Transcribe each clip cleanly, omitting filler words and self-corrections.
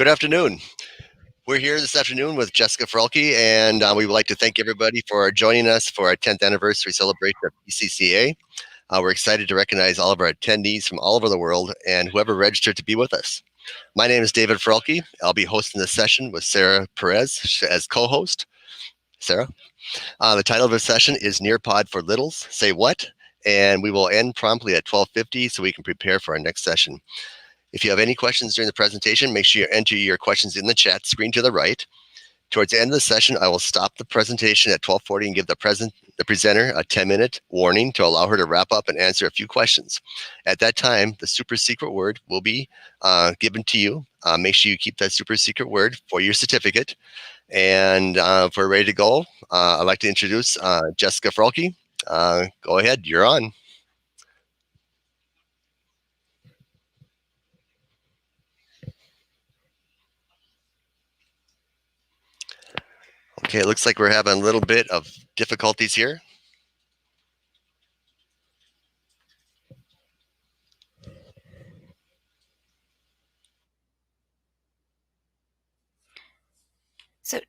Good afternoon. We're here this afternoon with Jessica Froelke, and we would like to thank everybody for joining us for our 10th anniversary celebration of PCCA. We're excited to recognize all of our attendees from all over the world and whoever registered to be with us. My name is David Froelke. I'll be hosting this session with Sarah Perez as co-host. Sarah? The title of the session is Nearpod for Littles, Say What? And we will end promptly at 12:50 so we can prepare for our next session. If you have any questions during the presentation, make sure you enter your questions in the chat screen to the right. Towards the end of the session, I will stop the presentation at 12:40 and give the presenter a 10-minute warning to allow her to wrap up and answer a few questions. At that time, the super secret word will be given to you. Make sure you keep that super secret word for your certificate. And if we're ready to go, I'd like to introduce Jessica Froelke. Go ahead, you're on. Okay, it looks like we're having a little bit of difficulties here. So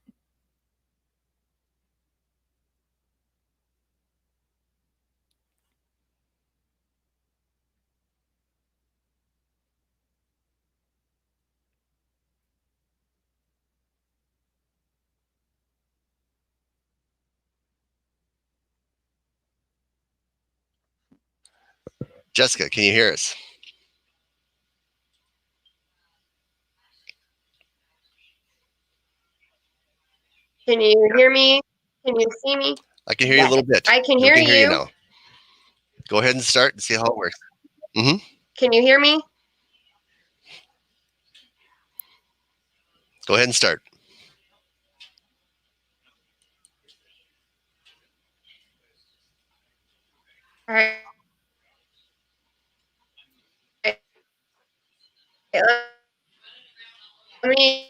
Jessica, can you hear us? Can you hear me? Can you see me? I can hear you a little bit. I can We hear can hear you you. now. Go ahead and start and see how it works. Mm-hmm. Can you hear me? Go ahead and start. All right. Let me.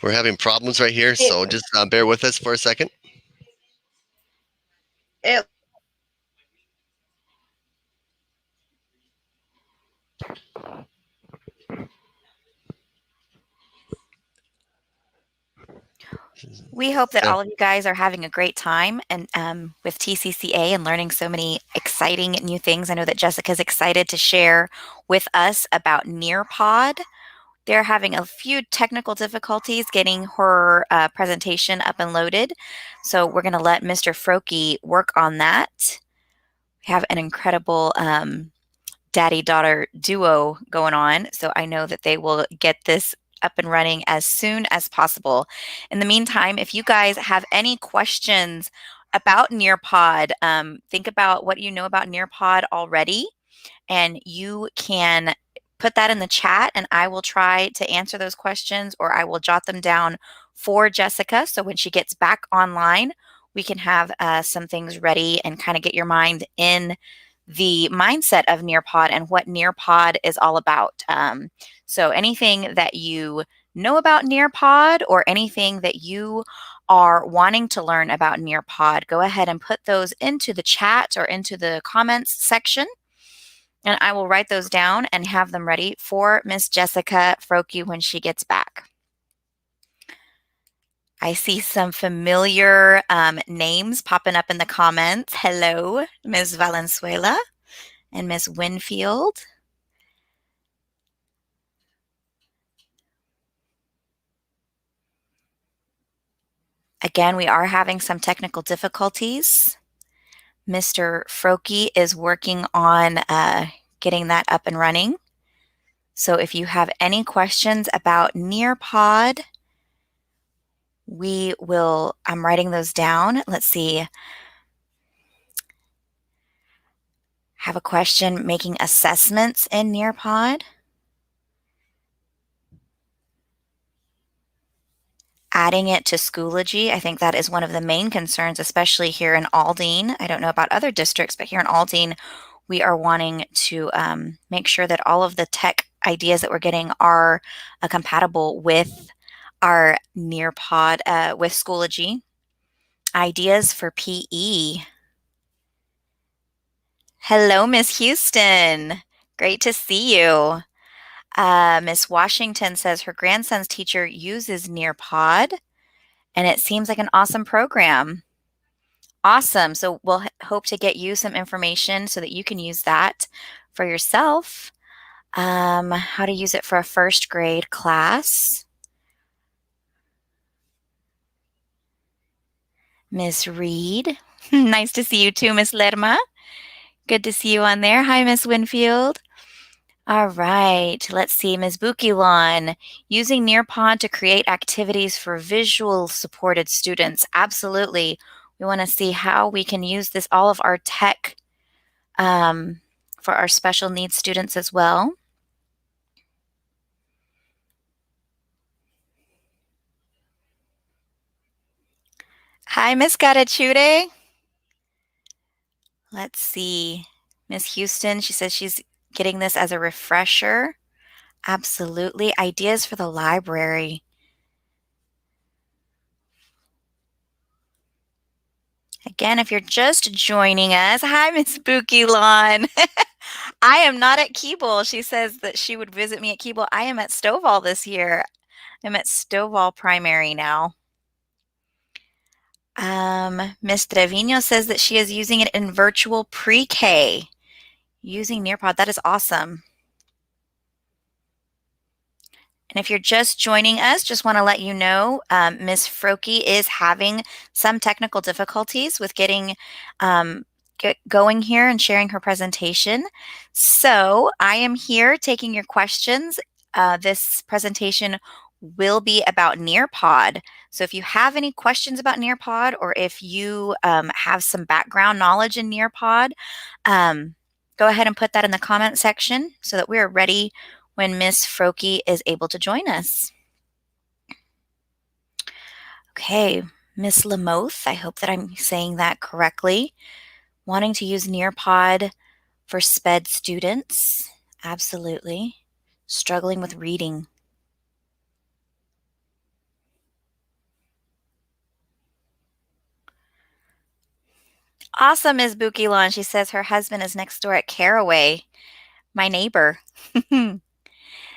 We're having problems right here, so just bear with us for a second. It, we hope that all of you guys are having a great time and with TCCA and learning so many exciting new things. I know that Jessica's excited to share with us about Nearpod. They're having a few technical difficulties getting her presentation up and loaded. So we're going to let Mr. Froelke work on that. We have an incredible daddy-daughter duo going on. So I know that they will get this up and running as soon as possible. In the meantime, if you guys have any questions about Nearpod, think about what you know about Nearpod already, and you can put that in the chat and I will try to answer those questions, or I will jot them down for Jessica. So when she gets back online, we can have some things ready and kind of get your mind in the mindset of Nearpod and what Nearpod is all about. So anything that you know about Nearpod or anything that you are wanting to learn about Nearpod, go ahead and put those into the chat or into the comments section. And I will write those down and have them ready for Miss Jessica Froelke when she gets back. I see some familiar names popping up in the comments. Hello, Ms. Valenzuela and Miss Winfield. Again, we are having some technical difficulties. Mr. Froelke is working on getting that up and running. So if you have any questions about Nearpod, I'm writing those down. Let's see. Have a question, making assessments in Nearpod. Adding it to Schoology. I think that is one of the main concerns, especially here in Aldine. I don't know about other districts, but here in Aldine, we are wanting to make sure that all of the tech ideas that we're getting are compatible with our Nearpod, with Schoology. Ideas for PE. Hello, Miss Houston. Great to see you. Miss Washington says her grandson's teacher uses Nearpod, and it seems like an awesome program. Awesome. So we'll hope to get you some information so that you can use that for yourself. How to use it for a first grade class. Miss Reed. Nice to see you too, Miss Lerma. Good to see you on there. Hi, Miss Winfield. All right, let's see, Ms. Bukilon, using Nearpod to create activities for visual supported students. Absolutely. We want to see how we can use this, all of our tech for our special needs students as well. Hi, Miss Garachude. Let's see. Miss Houston, she says she's getting this as a refresher. Absolutely. Ideas for the library. Again, if you're just joining us, hi, Miss Bukilon. I am not at Keeble. She says that she would visit me at Keeble. I am at Stovall this year. I'm at Stovall Primary now. Miss Trevino says that she is using it in virtual pre-K using Nearpod. That is awesome. And if you're just joining us, just want to let you know, Miss Froelke is having some technical difficulties with getting going here and sharing her presentation. So I am here taking your questions. This presentation will be about Nearpod. So if you have any questions about Nearpod, or if you have some background knowledge in Nearpod, go ahead and put that in the comment section so that we are ready when Miss Froelke is able to join us. Okay, Miss Lamoth, I hope that I'm saying that correctly. Wanting to use Nearpod for SPED students. Absolutely. Struggling with reading. Awesome, Ms. Bukilon. She says her husband is next door at Caraway, my neighbor.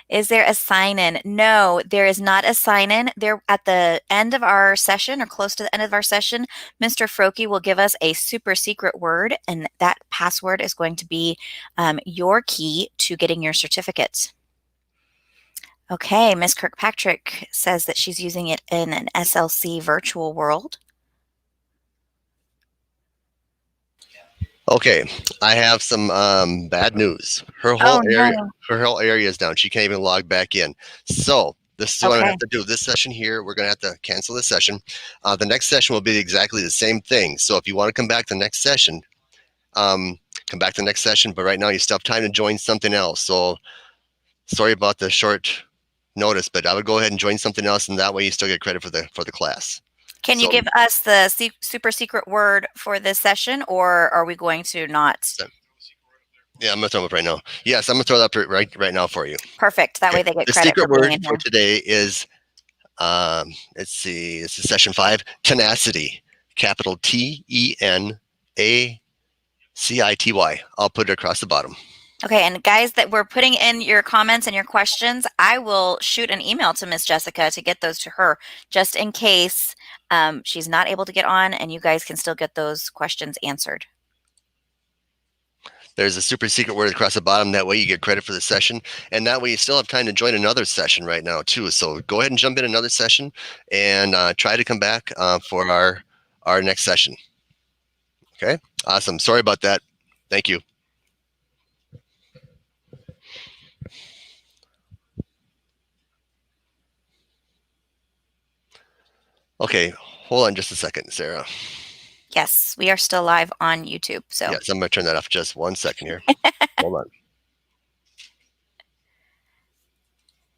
Is there a sign-in? No, there is not a sign-in. There at the end of our session, or close to the end of our session, Mr. Froelke will give us a super secret word, and that password is going to be your key to getting your certificate. Okay, Miss Kirkpatrick says that she's using it in an SLC virtual world. Okay, I have some bad news. Her whole area is down. She can't even log back in. So this is what I have to do. This session here, we're going to have to cancel this session. The next session will be exactly the same thing. So if you want to come back to the next session, come back to the next session. But right now you still have time to join something else. So sorry about the short notice, but I would go ahead and join something else, and that way you still get credit for the class. Can you give us the super secret word for this session, or are we going to not? Yeah, I'm going to throw it up right now. Yes, I'm going to throw it up right now for you. Perfect. That way they get the credit. The secret for word for today is, let's see, this is session 5, tenacity. Capital TENACITY. I'll put it across the bottom. Okay, and guys that were putting in your comments and your questions, I will shoot an email to Miss Jessica to get those to her, just in case she's not able to get on, and you guys can still get those questions answered. There's a super secret word across the bottom. That way you get credit for the session, and that way you still have time to join another session right now too. So go ahead and jump in another session and try to come back for our next session. Okay, awesome. Sorry about that. Thank you. Okay, hold on just a second, Sarah. Yes, we are still live on YouTube. So yes, I'm going to turn that off just 1 second here. Hold on.